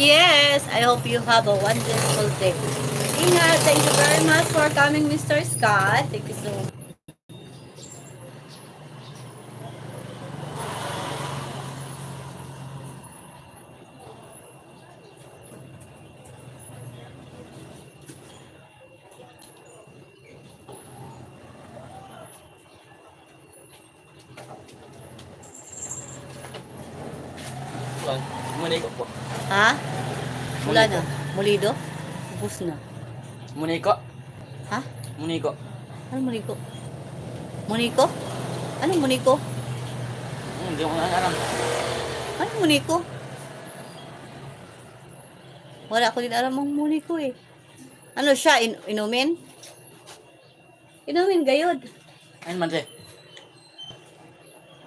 Yes, I hope you have a wonderful day. Ingat, thank you very much for coming, Mr. Scott. Thank you so much. Muniko po. Ha? Wala na. Mulido? Ubus na. Muniko. Ha? Muniko. Ano muniko? Muniko? Ano muniko? Hindi ko alam. Ano muniko? Wala ko din alam ang muniko eh. Ano siya? Inumin? Inumin gayod. Ayun man siya.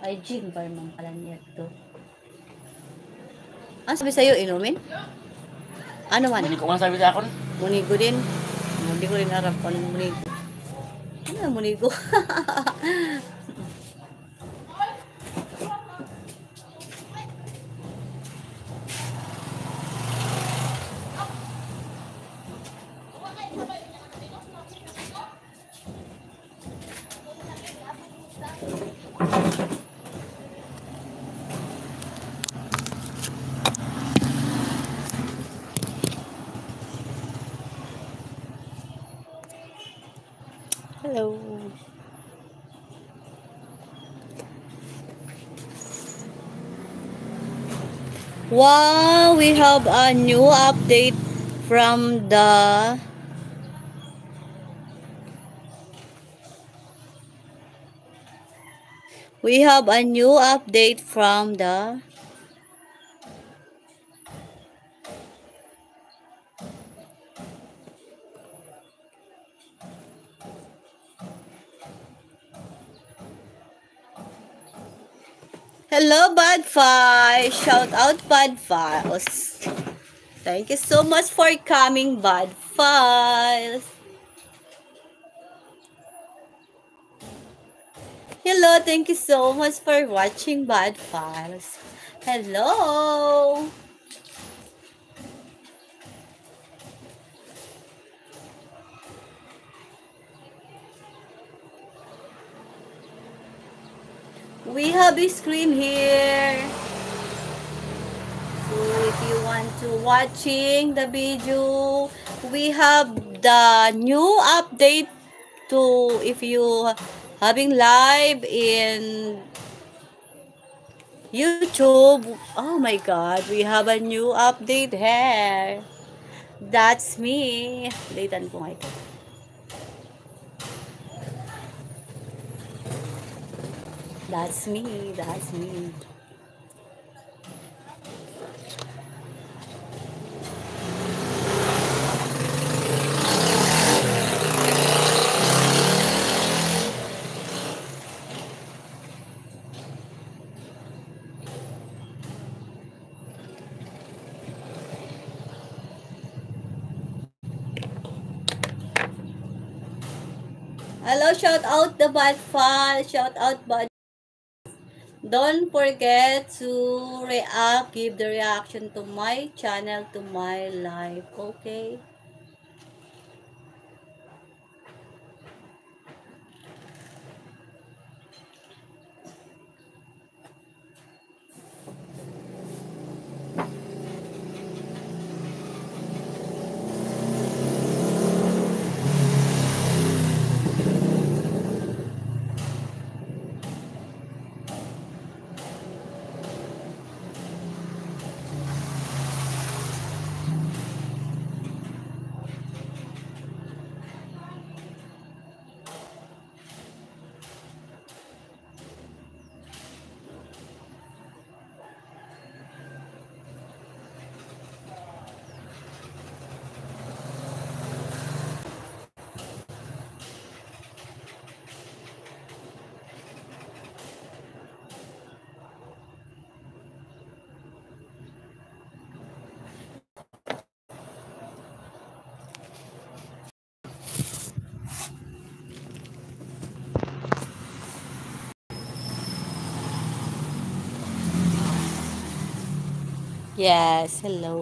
Ay, gin bar man pala niya to. Ano sabi sa'yo, inumin? Ano man? Muniko man sabi sa akin. Munigo din. Hindi ko rin alam kung anong munigo. Ano ang munigo? Hello. Wow, we have a new update from the Hello, Bad Files. Shout out, Bad Files. Thank you so much for coming, Bad Files. Hello, thank you so much for watching, Bad Files. Hello. We have a screen here. So if you want to watching the video, we have the new update to if you having live in YouTube. Oh my God, we have a new update here. That's me. Later ko nga ito. That's me. That's me. Hello, shout out the Bad Files. Shout out Bad. Don't forget to react, give the reaction to my channel, to my live, okay? Yes, hello.